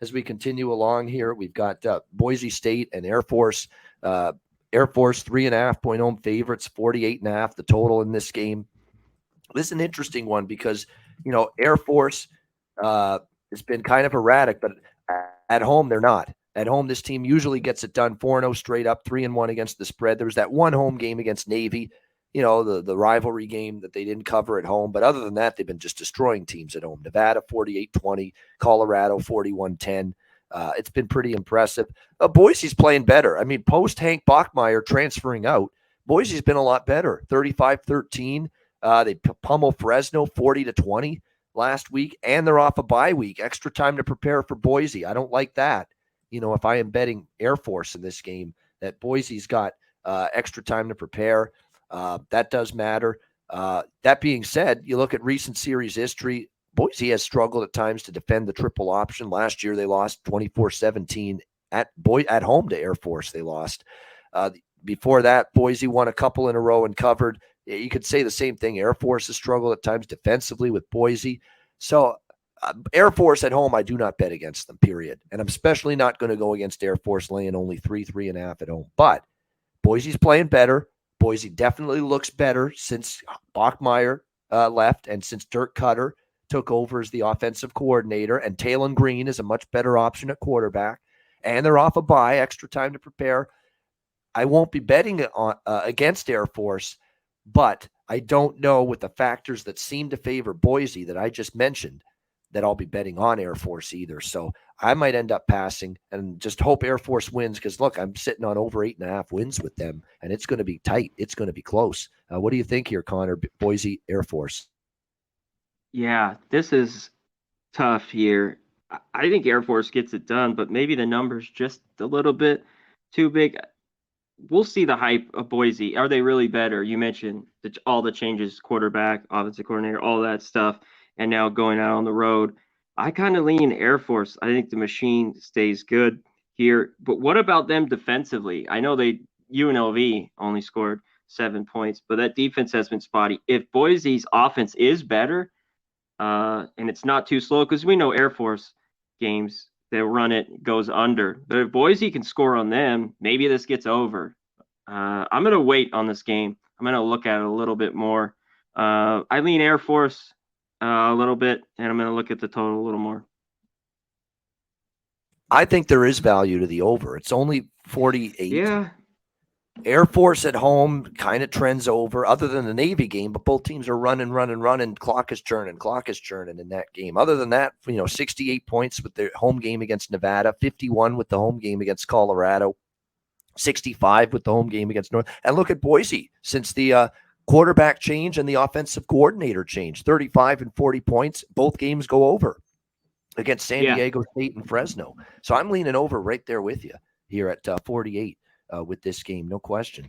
as we continue along here. We've got Boise State and Air Force. Air Force 3.5-point home favorites, 48.5 the total in this game. This is an interesting one because, Air Force has been kind of erratic, but at home they're not. At home, this team usually gets it done 4-0 straight up, 3-1 against the spread. There was that one home game against Navy, the rivalry game that they didn't cover at home. But other than that, they've been just destroying teams at home. Nevada 48-20, Colorado 41-10. It's been pretty impressive. Boise's playing better. I mean, post Hank Bachmeier transferring out, Boise's been a lot better. 35-13. They pummel Fresno 40-20 last week, and they're off a bye week. Extra time to prepare for Boise. I don't like that. If I am betting Air Force in this game, that Boise's got extra time to prepare. That does matter. That being said, you look at recent series history, Boise has struggled at times to defend the triple option. Last year, they lost 24-17 at home to Air Force. They lost. Before that, Boise won a couple in a row and covered. You could say the same thing. Air Force has struggled at times defensively with Boise. So Air Force at home, I do not bet against them, period. And I'm especially not going to go against Air Force laying only 3.5 at home. But Boise's playing better. Boise definitely looks better since Bachmeier left and since Dirk Cutter took over as the offensive coordinator. And Talon Green is a much better option at quarterback. And they're off a bye, extra time to prepare. I won't be betting against Air Force, but I don't know with the factors that seem to favor Boise that I just mentioned that I'll be betting on Air Force either. So I might end up passing and just hope Air Force wins because, look, I'm sitting on over 8.5 wins with them, and it's going to be tight. It's going to be close. What do you think here, Conor? Boise, Air Force. Yeah, this is tough here. I think Air Force gets it done, but maybe the number's just a little bit too big. We'll see the hype of Boise. Are they really better? You mentioned all the changes, quarterback, offensive coordinator, all that stuff, and now going out on the road. I kind of lean Air Force. I think the machine stays good here. But what about them defensively? I know UNLV only scored 7 points, but that defense has been spotty. If Boise's offense is better, and it's not too slow, because we know Air Force games, they'll run it, goes under. But if Boise can score on them, maybe this gets over. I'm going to wait on this game. I'm going to look at it a little bit more. I lean Air Force a little bit, and I'm going to look at the total a little more. I think there is value to the over. It's only 48. Yeah. Air Force at home kind of trends over, other than the Navy game, but both teams are running. Clock is churning in that game. Other than that, 68 points with their home game against Nevada, 51 with the home game against Colorado, 65 with the home game against North. And look at Boise since the quarterback change and the offensive coordinator change, 35 and 40 points. Both games go over against San Diego State and Fresno. So I'm leaning over right there with you here at 48. With this game, no question.